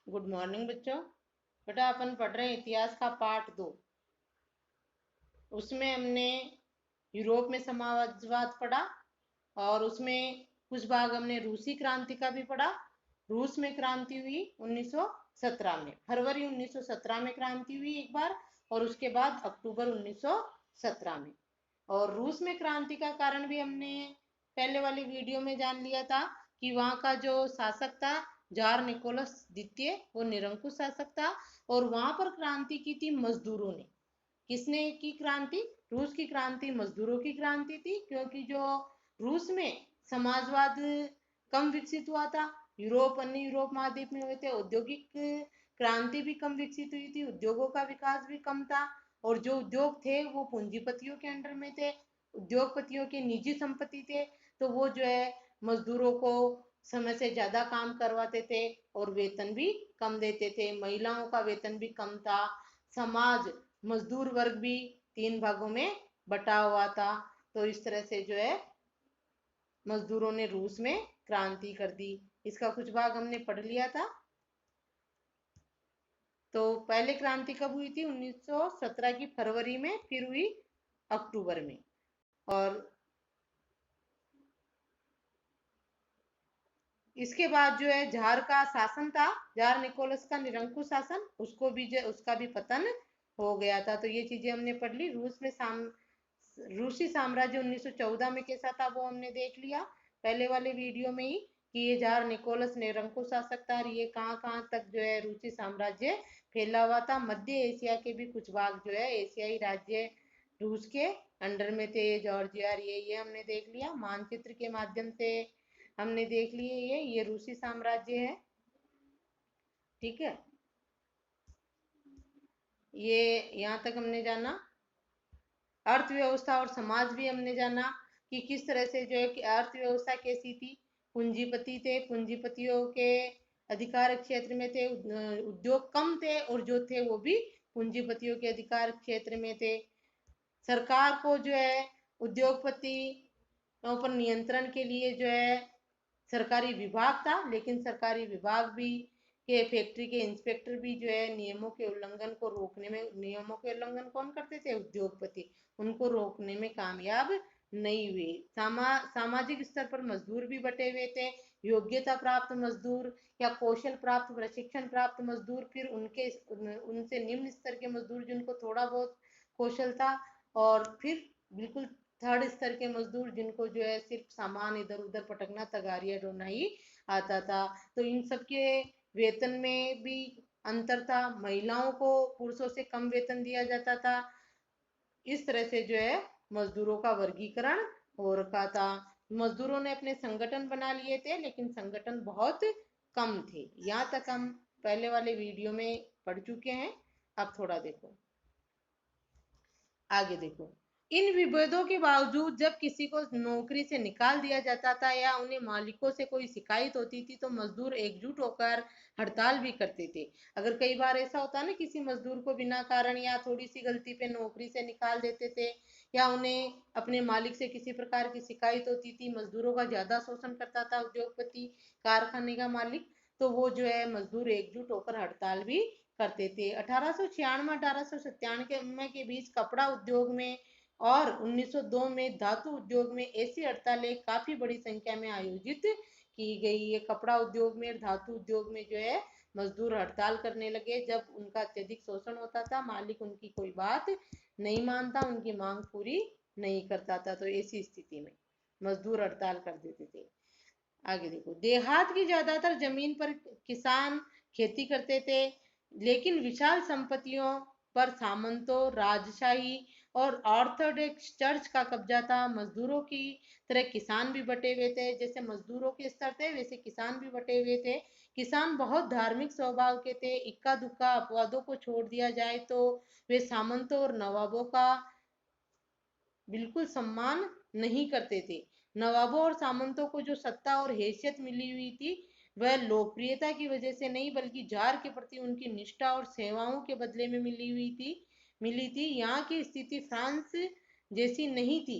Good morning बच्चों। बेटा अपन पढ़ रहे हैं इतिहास का पार्ट 2। उसमें हमने यूरोप में समाजवाद पढ़ा और उसमें कुछ भाग हमने रूसी क्रांति का भी पढ़ा। रूस में क्रांति हुई 1917 में, फरवरी 1917 में क्रांति हुई एक बार, और उसके बाद अक्टूबर 1917 में। और रूस में क्रांति का कारण भी हमने पहले वाली वीडियो में जान लिया था कि वहाँ का जो शासक था जार निकोलस द्वितीय, वो निरंकुश शासक था। और वहां पर क्रांति की थी मजदूरों ने। किसने की क्रांति? रूस की क्रांति मजदूरों की क्रांति थी, क्योंकि जो रूस में समाजवाद कम विकसित हुआ था, यूरोप अन्य यूरोप महाद्वीप में हुए थे, औद्योगिक क्रांति भी कम विकसित हुई थी, उद्योगों का विकास भी कम था। और जो उद्योग थे वो पूंजीपतियों के अंडर में थे, उद्योगपतियों की निजी संपत्ति थे। तो वो जो है मजदूरों को समय से ज्यादा काम करवाते थे और वेतन भी कम देते थे। महिलाओं का वेतन भी कम था। समाज मजदूर वर्ग भी 3 भागों में बटा हुआ था। तो इस तरह से जो है मजदूरों ने रूस में क्रांति कर दी। इसका कुछ भाग हमने पढ़ लिया था। तो पहले क्रांति कब हुई थी? 1917 की फरवरी में, फिर हुई अक्टूबर में। और इसके बाद जो है जार का शासन था, जार निकोलस का निरंकुश शासन, उसका भी पतन हो गया था। तो ये चीजें हमने पढ़ ली। रूसी साम्राज्य 1914 में कैसा था वो हमने देख लिया पहले वाले वीडियो में ही, कि ये जार निकोलस निरंकुश शासक था और ये कहाँ कहाँ तक जो है रूसी साम्राज्य फैला हुआ था। मध्य एशिया के भी कुछ भाग जो है एशियाई राज्य रूस के अंडर में थे। जॉर्जिया, ये हमने देख लिया मानचित्र के माध्यम से, हमने देख लिए। ये रूसी साम्राज्य है, ठीक है। ये यहाँ तक हमने जाना। अर्थव्यवस्था और समाज भी हमने जाना कि किस तरह से जो है कि अर्थव्यवस्था कैसी थी। पूंजीपति थे, पूंजीपतियों के अधिकार क्षेत्र में थे। उद्योग कम थे और जो थे वो भी पूंजीपतियों के अधिकार क्षेत्र में थे। सरकार को जो है उद्योगपति पर नियंत्रण के लिए जो है सरकारी विभाग था, लेकिन सरकारी विभाग भी के फैक्ट्री के इंस्पेक्टर भी जो है नियमों के उल्लंघन को रोकने में, नियमों के उल्लंघन कौन करते थे? उद्योगपति। उनको रोकने में कामयाब नहीं हुए। सामाजिक स्तर पर मजदूर भी बटे हुए थे। योग्यता प्राप्त मजदूर या कौशल प्राप्त, प्रशिक्षण प्राप्त मजदूर, फिर उनसे निम्न स्तर के मजदूर जिनको थोड़ा बहुत कौशल था, और फिर बिल्कुल थर्ड स्तर के मजदूर जिनको जो है सिर्फ सामान इधर उधर पटकना, तगारियां ढोना ही आता था। तो इन सब के वेतन में भी अंतर था। महिलाओं को पुरुषों से कम वेतन दिया जाता था। इस तरह से जो है मजदूरों का वर्गीकरण हो रखा था। मजदूरों ने अपने संगठन बना लिए थे, लेकिन संगठन बहुत कम थे। यहाँ तक हम पहले वाले वीडियो में पढ़ चुके हैं। अब थोड़ा देखो, आगे देखो। इन विभेदों के बावजूद जब किसी को नौकरी से निकाल दिया जाता था या उन्हें मालिकों से कोई शिकायत होती थी तो मजदूर एकजुट होकर हड़ताल भी करते थे। अगर कई बार ऐसा होता है ना, किसी मजदूर को बिना कारण या थोड़ी सी गलती पे नौकरी से निकाल देते थे, या उन्हें अपने मालिक से किसी प्रकार की शिकायत होती थी, मजदूरों का ज्यादा शोषण करता था उद्योगपति, कारखाने का मालिक, तो वो जो है मजदूर एकजुट होकर हड़ताल भी करते थे। 1896 1897 के बीच कपड़ा उद्योग में और 1902 में धातु उद्योग में ऐसी हड़तालें काफी बड़ी संख्या में आयोजित की गई। ये कपड़ा उद्योग में और धातु उद्योग में जो है मजदूर हड़ताल करने लगे जब उनका अत्यधिक शोषण होता था, मालिक उनकी कोई बात नहीं मानता, उनकी मांग पूरी नहीं करता था। तो ऐसी स्थिति में मजदूर हड़ताल कर देते थे। आगे देखो। देहात की ज्यादातर जमीन पर किसान खेती करते थे, लेकिन विशाल संपत्तियों पर सामंतों, राजशाही और ऑर्थोडॉक्स चर्च का कब्जा था। मजदूरों की तरह किसान भी बटे हुए थे। जैसे मजदूरों के स्तर थे, वैसे किसान भी बटे हुए थे। किसान बहुत धार्मिक स्वभाव के थे। इक्का दुक्का अपवादों को छोड़ दिया जाए तो वे सामंतों और नवाबों का बिल्कुल सम्मान नहीं करते थे। नवाबों और सामंतों को जो सत्ता और हैसियत मिली हुई थी, वह लोकप्रियता की वजह से नहीं, बल्कि जार के प्रति उनकी निष्ठा और सेवाओं के बदले में मिली थी। यहाँ की स्थिति फ्रांस जैसी नहीं थी।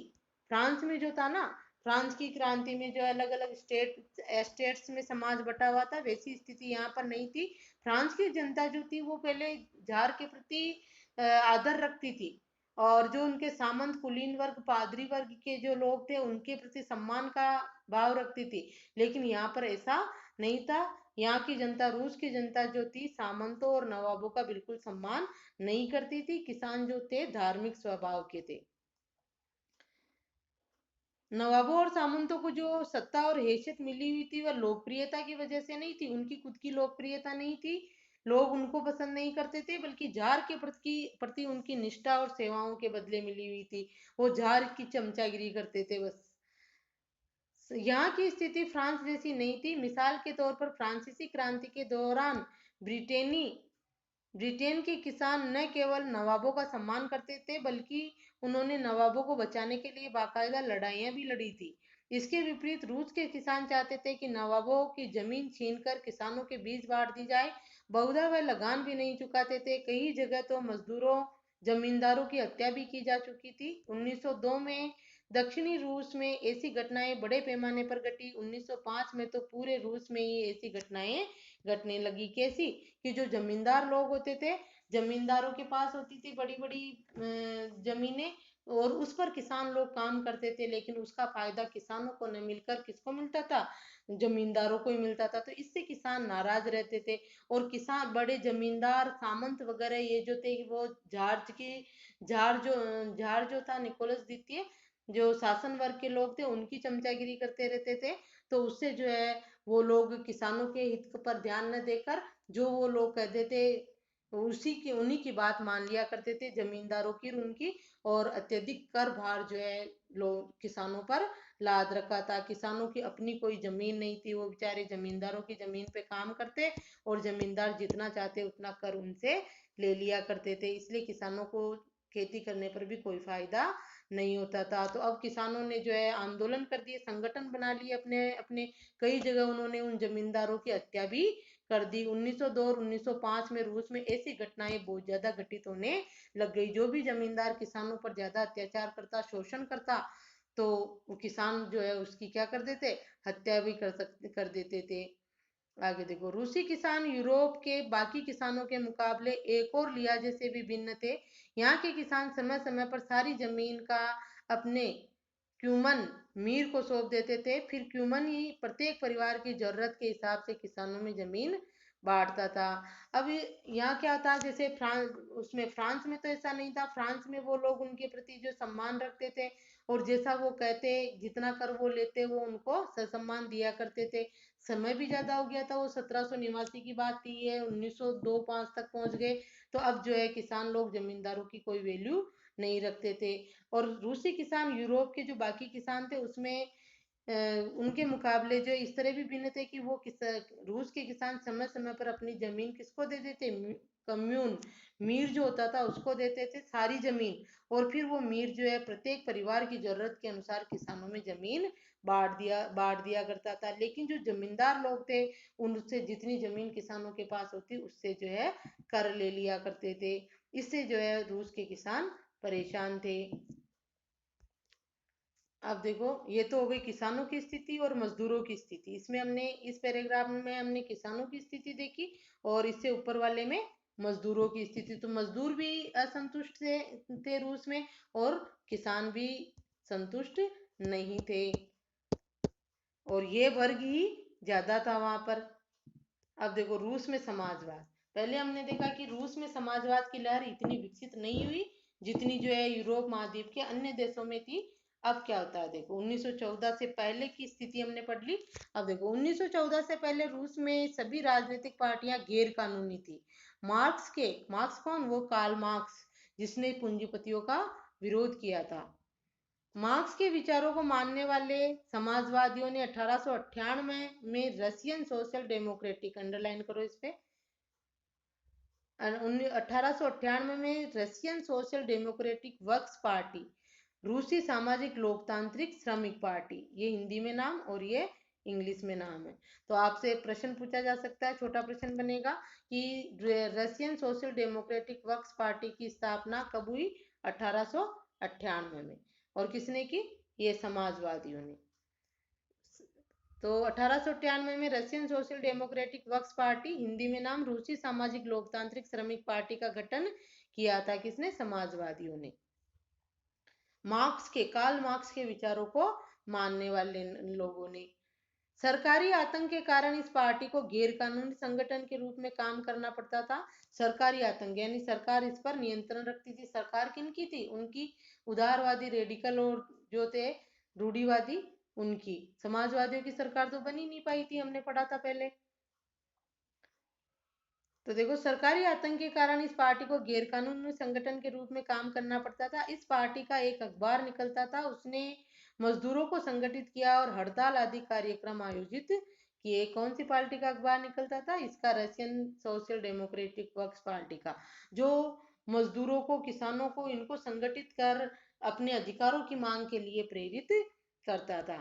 फ्रांस में जो था ना, फ्रांस की क्रांति में जो अलग अलग स्टेट्स में समाज बटा हुआ था, वैसी स्थिति यहाँ पर नहीं थी। फ्रांस की जनता जो थी वो पहले जार के प्रति आदर रखती थी, और जो उनके सामंत, कुलीन वर्ग, पादरी वर्ग के जो लोग थे उनके प्रति सम्मान का भाव रखती थी। लेकिन यहाँ पर ऐसा नहीं था। यहाँ की जनता, रूस की जनता जो थी, सामंतों और नवाबों का बिल्कुल सम्मान नहीं करती थी। किसान जो थे धार्मिक स्वभाव के थे। नवाबों और सामंतों को जो सत्ता और हैसियत मिली हुई थी वह लोकप्रियता की वजह से नहीं थी, उनकी खुद की लोकप्रियता नहीं थी, लोग उनको पसंद नहीं करते थे, बल्कि जार के प्रति उनकी निष्ठा और सेवाओं के बदले मिली हुई थी। वो जार की चमचागिरी करते थे बस। यहाँ की स्थिति फ्रांस जैसी नहीं थी। मिसाल के तौर पर फ्रांसीसी क्रांति के दौरान ब्रिटेनी ब्रिटेन के किसान न केवल नवाबों का सम्मान करते थे, बल्कि उन्होंने नवाबों को बचाने के लिए बाकायदा लड़ाइयाँ भी लड़ी थी। इसके विपरीत रूस के किसान चाहते थे कि नवाबों की जमीन छीनकर किसानों के बीच बांट दी जाए। बहुधा वह लगान भी नहीं चुकाते थे। कई जगह तो मजदूरों, जमींदारों की हत्या भी की जा चुकी थी। 1902 में दक्षिणी रूस में ऐसी घटनाएं बड़े पैमाने पर घटी। 1905 में तो पूरे रूस में ही ऐसी घटनाएं घटने लगी। कैसी? कि जो जमींदार लोग होते थे, जमींदारों के पास होती थी बड़ी बड़ी जमीनें, और उस पर किसान लोग काम करते थे, लेकिन उसका फायदा किसानों को न मिलकर किसको मिलता था? जमींदारों को ही मिलता था। तो इससे किसान नाराज रहते थे, और किसान, बड़े जमींदार, सामंत वगैरह ये जो थे, वो जार जो था, निकोलस द्वितीय, जो शासन वर्ग के लोग थे, उनकी चमचागिरी करते रहते थे। तो उससे जो है वो लोग किसानों के हित पर ध्यान न देकर जो वो लोग कहते थे उन्हीं की बात मान लिया करते थे, जमींदारों की और उनकी। और अत्यधिक कर भार जो है लोग किसानों पर लाद रखा था। किसानों की अपनी कोई जमीन नहीं थी, वो बेचारे जमींदारों की जमीन पे काम करते, और जमींदार जितना चाहते उतना कर उनसे ले लिया करते थे। इसलिए किसानों को खेती करने पर भी कोई फायदा नहीं होता था। तो अब किसानों ने जो है आंदोलन कर दिए, संगठन बना लिए अपने अपने। कई जगह उन्होंने उन जमींदारों की हत्या भी कर दी। 1902 और 1905 में रूस में ऐसी घटनाएं बहुत ज्यादा घटित होने लग गई। जो भी जमींदार किसानों पर ज्यादा अत्याचार करता, शोषण करता, तो वो किसान जो है उसकी क्या कर देते? हत्या भी कर देते थे। आगे देखो, रूसी किसान यूरोप के बाकी किसानों के मुकाबले एक और लिहाजे से भी भिन्न थे। यहाँ के किसान समय समय पर सारी जमीन का अपने क्यूमन मीर को सौंप देते थे। फिर क्यूमन ही प्रत्येक परिवार की जरूरत के हिसाब से किसानों में जमीन बांटता था। अब यहाँ क्या था, जैसे फ्रांस में तो ऐसा नहीं था। फ्रांस में वो लोग उनके प्रति जो सम्मान रखते थे, और जैसा वो कहते, जितना कर वो लेते, वो उनको ससम्मान दिया करते थे। समय भी ज्यादा हो गया था, वो 1789 की बात थी, ये 1902-05 तक पहुंच गए। तो अब जो है किसान लोग जमींदारों की कोई वैल्यू नहीं रखते थे। और रूसी किसान यूरोप के जो बाकी किसान थे उसमें उनके मुकाबले जो इस तरह भी भिन्न थे कि वो रूस के किसान समय समय पर अपनी जमीन किसको दे देते? कम्यून, मीर जो होता था उसको देते थे सारी जमीन। और फिर वो मीर जो है प्रत्येक परिवार की जरूरत के अनुसार किसानों में जमीन बांट दिया करता था। लेकिन जो जमींदार लोग थे, उनसे जितनी जमीन किसानों के पास होती उससे जो है कर ले लिया करते थे। इससे जो है रूस के किसान परेशान थे। अब देखो, ये तो हो गई किसानों की स्थिति और मजदूरों की स्थिति। इसमें हमने, इस पैराग्राफ में हमने किसानों की स्थिति देखी, और इससे ऊपर वाले में मजदूरों की स्थिति। तो मजदूर भी असंतुष्ट थे रूस में, और किसान भी संतुष्ट नहीं थे, और ये वर्ग ही ज्यादा था वहां पर। अब देखो, रूस में समाजवाद। पहले हमने देखा कि रूस में समाजवाद की लहर इतनी विकसित नहीं हुई जितनी जो है यूरोप महाद्वीप के अन्य देशों में थी। अब क्या होता है, देखो 1914 से पहले की स्थिति हमने पढ़ ली। अब देखो, 1914 से पहले रूस में सभी राजनीतिक पार्टियां गैर कानूनी थी। मार्क्स कौन? वो कार्ल मार्क्स, जिसने पूंजीपतियों का विरोध किया था। मार्क्स के विचारों को मानने वाले समाजवादियों ने 1898 में रशियन सोशल डेमोक्रेटिक, अंडरलाइन करो इस पे, 1898 में Russian social democratic works party, रूसी सामाजिक लोकतांत्रिक श्रमिक पार्टी, ये हिंदी में नाम और ये इंग्लिश में नाम है। तो आपसे प्रश्न पूछा जा सकता है, छोटा प्रश्न बनेगा कि Russian social democratic works party की स्थापना कब हुई? 1898 में। और किसने की? ये समाजवादियों ने। तो 1898 में Russian social democratic works party, Hindi में नाम रूसी सामाजिक लोकतांत्रिक श्रमिक पार्टी का गठन किया था। किसने? समाजवादियों ने। कार्ल मार्क्स के विचारों को मानने वाले लोगों ने। सरकारी आतंक के कारण इस पार्टी को गैर कानूनी संगठन के रूप में काम करना पड़ता था। सरकारी आतंक यानी सरकार इस पर नियंत्रण रखती थी। सरकार किनकी थी? उनकी। उदारवादी रेडिकल और जो थे रूढ़िवादी, उनकी। समाजवादियों की सरकार तो बन ही नहीं पाई थी, हमने पढ़ा था पहले। तो देखो, सरकारी आतंक के कारण इस पार्टी को गैरकानूनी संगठन के रूप में काम करना पड़ता था। इस पार्टी का एक अखबार निकलता था, उसने मजदूरों को संगठित किया और हड़ताल आदि कार्यक्रम आयोजित किए। कौन सी पार्टी का अखबार निकलता था? इसका Russian social democratic works party का, जो मजदूरों को, किसानों को, इनको संगठित कर अपने अधिकारों की मांग के लिए प्रेरित करता था।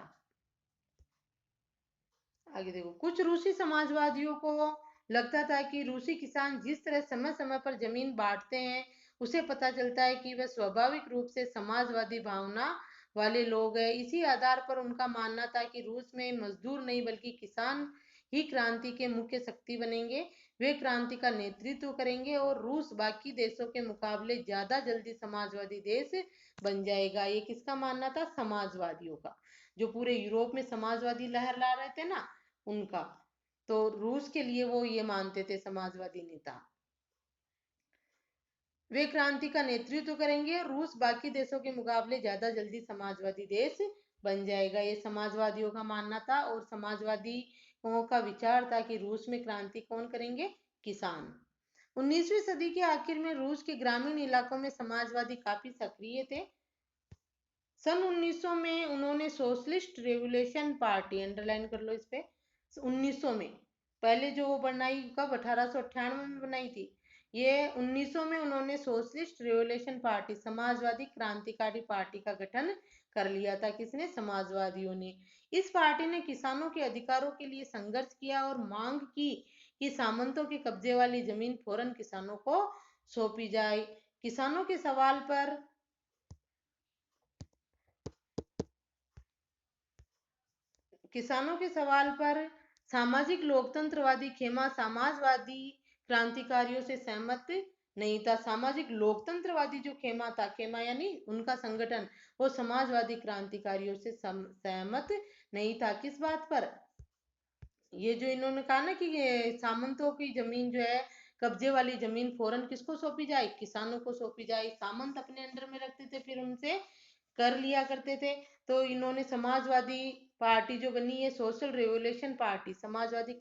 आगे देखो, कुछ रूसी समाजवादियों को लगता था कि रूसी किसान जिस तरह समय समय पर जमीन बांटते हैं, उसे पता चलता है कि वे स्वाभाविक रूप से समाजवादी भावना वाले लोग हैं। इसी आधार पर उनका मानना था कि रूस में मजदूर नहीं बल्कि किसान ही क्रांति के मुख्य शक्ति बनेंगे। वे क्रांति का नेतृत्व करेंगे और रूस बाकी देशों के मुकाबले ज्यादा जल्दी समाजवादी देश बन जाएगा। ये किसका मानना था? समाजवादियों का। जो पूरे यूरोप में समाजवादी लहर ला रहे थे ना, उनका। तो रूस के लिए वो ये मानते थे, समाजवादी नेता। वे क्रांति का नेतृत्व करेंगे और रूस बाकी देशों के मुकाबले ज्यादा जल्दी समाजवादी देश बन जाएगा। ये समाजवादियों का मानना था। और समाजवादियों का विचार था कि रूस में क्रांति कौन करेंगे? किसान। 19वीं सदी के आखिर में रूस के ग्रामीण इलाकों में समाजवादी काफी सक्रिय थे। सन 1900 में उन्होंने सोशलिस्ट रेवोल्यूशन पार्टी, अंडरलाइन कर लो इस पे, 1900 में। पहले जो वो बनाई कब? 1898 में बनाई थी। ये 1900 में उन्होंने सोशलिस्ट रेवोल्यूशन पार्टी, समाजवादी क्रांतिकारी पार्टी का गठन कर लिया था। किसने? समाजवादियों ने। इस पार्टी ने किसानों के अधिकारों के लिए संघर्ष किया और मांग की कि सामंतों के कब्जे वाली जमीन फौरन किसानों को सौंपी जाए। किसानों के सवाल पर किसानों के सवाल पर सामाजिक लोकतंत्रवादी खेमा समाजवादी क्रांतिकारियों से सहमत नहीं था। सामाजिक लोकतंत्रवादी जो खेमा था, खेमा यानी उनका संगठन, वो समाजवादी क्रांतिकारियों से सहमत नहीं था। किस बात पर? ये जो इन्होंने कहा ना कि ये सामंतों की जमीन जो है, कब्जे वाली जमीन फौरन किसको सौंपी जाए? किसानों को सौंपी जाए। सामंत अपने अंडर में रखते थे, फिर उनसे कर लिया करते थे। तो इन्होंने समाजवादी पार्टी जो बनी है, सोशल रेवोल्यूशन पार्टी, समाजवादी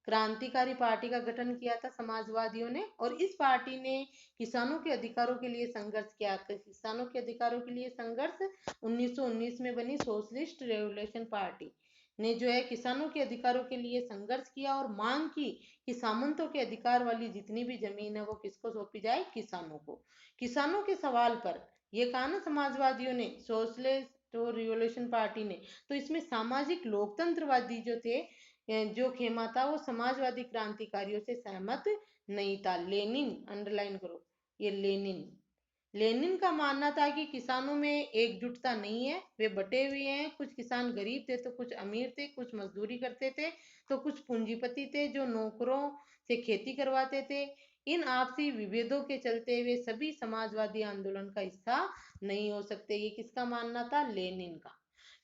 क्रांतिकारी पार्टी का गठन किया था समाजवादियों ने। और इस पार्टी ने किसानों के अधिकारों के लिए संघर्ष किया। किसानों के अधिकारों के लिए संघर्ष 1919 में बनी सोशलिस्ट रेवोल्यूशन पार्टी ने जो है किसानों के अधिकारों के लिए संघर्ष किया और मांग की कि सामंतों के अधिकार वाली जितनी भी जमीन है वो किसको सौंपी जाए? किसानों को। किसानों के सवाल पर ये कहा ना समाजवादियों ने, सोशलिस्ट और रिवोल्यूशन पार्टी ने। तो इसमें सामाजिक लोकतंत्रवादी जो थे, जो खेमा था, वो समाजवादी क्रांतिकारियों से सहमत नहीं था। लेनिन, अंडरलाइन करो, ये लेनिन। लेनिन का मानना था कि किसानों में एकजुटता नहीं है, वे बटे हुए हैं। कुछ किसान गरीब थे तो कुछ अमीर थे, कुछ मजदूरी करते थे तो कुछ पूंजीपति थे जो नौकरों से खेती करवाते थे। इन आपसी विभेदों के चलते वे सभी समाजवादी आंदोलन का हिस्सा नहीं हो सकते। ये किसका मानना था? लेनिन का।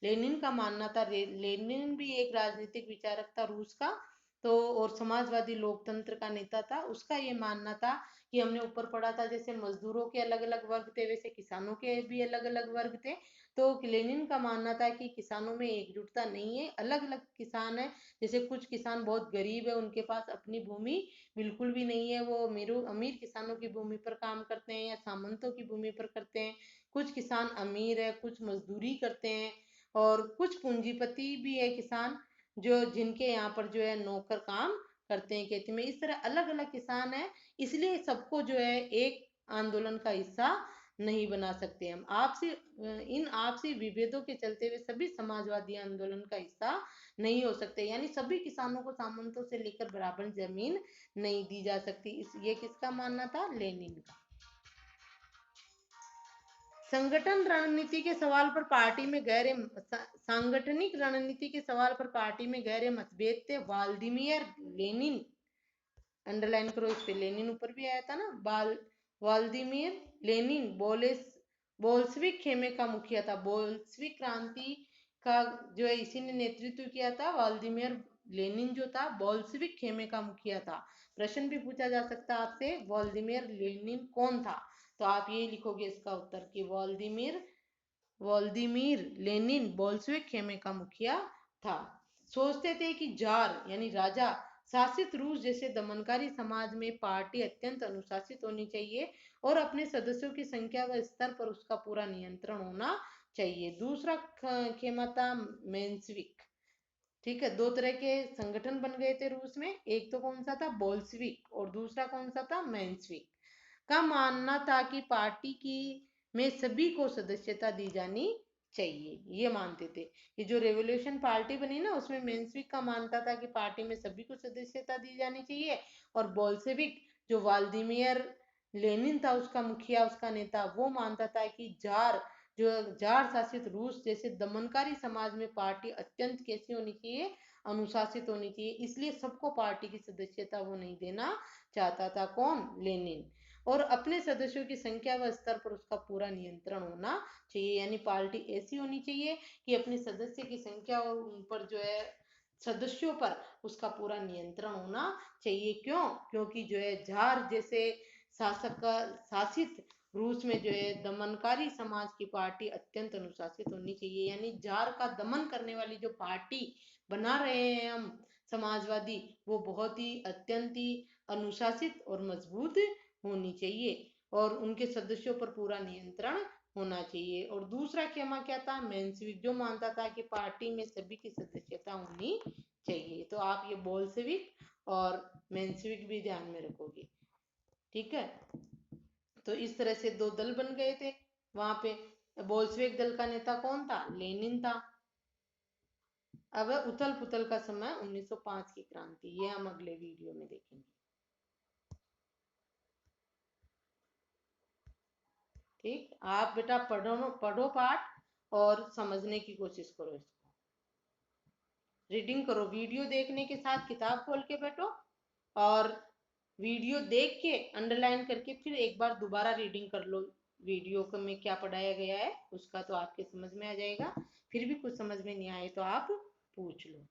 लेनिन का मानना था। लेनिन भी एक राजनीतिक विचारक था रूस का। तो और समाजवादी लोकतंत्र का नेता था। उसका ये मानना था कि हमने ऊपर पढ़ा था, जैसे मजदूरों के अलग अलग वर्ग थे, वैसे किसानों के भी अलग अलग वर्ग थे। तो लेनिन का मानना था कि किसानों में एकजुटता नहीं है, अलग अलग किसान है। जैसे कुछ किसान बहुत गरीब है, उनके पास अपनी भूमि बिल्कुल भी नहीं है, वो अमीर अमीर किसानों की भूमि पर काम करते हैं या सामंतों की भूमि पर करते हैं। कुछ किसान अमीर है, कुछ मजदूरी करते हैं। और कुछ पूंजीपति भी है किसान, जो जिनके यहाँ पर जो है नौकर काम करते हैं खेती में। इस तरह अलग अलग किसान है, इसलिए सबको जो है एक आंदोलन का हिस्सा नहीं बना सकते हम। इन आपसी विभेदों के चलते हुए सभी समाजवादी आंदोलन का हिस्सा नहीं हो सकते। यानी सभी किसानों को सामंतों से लेकर बराबर जमीन नहीं दी जा सकती। ये किसका मानना था? लेनिन का। संगठन रणनीति के सवाल पर पार्टी में गहरे सांगठनिक रणनीति के सवाल पर पार्टी में गहरे मतभेद थे। व्लादिमीर लेनिन, अंडरलाइन करो इस पे, लेनिन ऊपर भी आया था ना, व्लादिमीर लेनिन बोल्शेविक खेमे का मुखिया था। बोल्शेविक क्रांति का जो है इसी ने नेतृत्व किया था। व्लादिमीर लेनिन जो था बोल्शेविक खेमे का मुखिया था। प्रश्न भी पूछा जा सकता है आपसे, व्लादिमीर लेनिन कौन था, तो आप ये लिखोगे इसका उत्तर कि व्लादिमीर लेनिन बोल्शेविक खेमे का मुखिया था। सोचते थे कि जार यानी राजा शासित रूस जैसे दमनकारी समाज में पार्टी अत्यंत अनुशासित होनी चाहिए और अपने सदस्यों की संख्या व स्तर पर उसका पूरा नियंत्रण होना चाहिए। दूसरा खेमा था मेंशविक। ठीक है, दो तरह के संगठन बन गए थे रूस में, एक तो कौन सा था, बोल्शेविक, और दूसरा कौन सा था, मेंशविक। का मानना था कि पार्टी की में सभी को सदस्यता दी जानी चाहिए, ये मानते थे। ये जो रेवोल्यूशन पार्टी बनी ना, उसमें मेंशविक का मानता था कि पार्टी में सभी को सदस्यता दी जानी चाहिए, और बोल्शेविक जो व्लादिमीर लेनिन था उसका मुखिया, उसका नेता, वो मानता था कि जार शासित रूस जैसे दमनकारी समाज में पार्टी अत्यंत कैसी होनी चाहिए, अनुशासित होनी चाहिए, इसलिए सबको पार्टी की सदस्यता वो नहीं देना चाहता था। कौन, लेनिन। और अपने सदस्यों की संख्या व स्तर पर उसका पूरा नियंत्रण होना चाहिए, यानी पार्टी ऐसी होनी चाहिए कि अपने सदस्य की संख्या और उन पर जो है सदस्यों पर उसका पूरा नियंत्रण होना चाहिए। क्यों, क्योंकि जो है जार जैसे शासक का शासित रूस में जो है दमनकारी समाज की पार्टी अत्यंत अनुशासित होनी चाहिए, यानी जार का दमन करने वाली जो पार्टी बना रहे हैं हम समाजवादी, वो बहुत ही अत्यंत ही अनुशासित और मजबूत होनी चाहिए और उनके सदस्यों पर पूरा नियंत्रण होना चाहिए। और दूसरा खेमा क्या था, मेंशविक, जो मानता था कि पार्टी में सभी की सदस्यता होनी चाहिए। तो आप ये बोल्शेविक और मेंशविक भी ध्यान में रखोगे। ठीक है, तो इस तरह से दो दल बन गए थे वहां पे। बोल्शेविक दल का नेता कौन था, लेनिन था। अब उथल पुथल का समय 1905 की क्रांति, ये हम अगले वीडियो में देखेंगे। ठीक, आप बेटा पढ़ो पाठ और समझने की कोशिश करो इसको, रीडिंग करो, वीडियो देखने के साथ किताब खोल के बैठो और वीडियो देख के अंडरलाइन करके फिर एक बार दोबारा रीडिंग कर लो। वीडियो में क्या पढ़ाया गया है उसका तो आपके समझ में आ जाएगा। फिर भी कुछ समझ में नहीं आए तो आप पूछ लो।